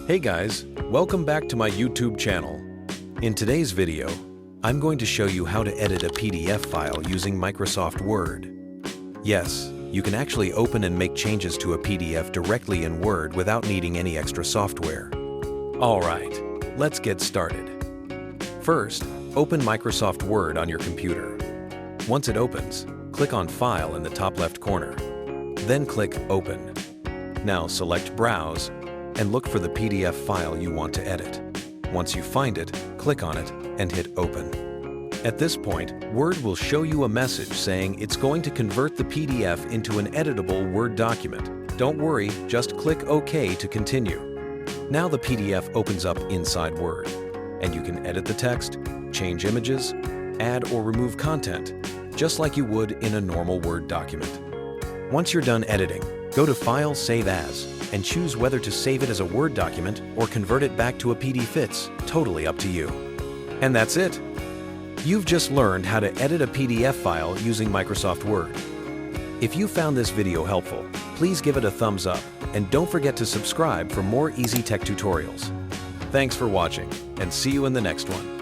Hey guys, welcome back to my YouTube channel. In today's video, I'm going to show you how to edit a PDF file using Microsoft Word. Yes, you can actually open and make changes to a PDF directly in Word without needing any extra software. Alright, let's get started. First, open Microsoft Word on your computer. Once it opens, click on File in the top left corner. Then click Open. Now select Browse and look for the PDF file you want to edit. Once you find it, click on it and hit Open. At this point, Word will show you a message saying it's going to convert the PDF into an editable Word document. Don't worry, just click OK to continue. Now the PDF opens up inside Word, and you can edit the text, change images, add or remove content, just like you would in a normal Word document. Once you're done editing, go to File, Save As, and choose whether to save it as a Word document or convert it back to a PDF. It's totally up to you. And that's it. You've just learned how to edit a PDF file using Microsoft Word. If you found this video helpful, please give it a thumbs up and don't forget to subscribe for more easy tech tutorials. Thanks for watching and see you in the next one.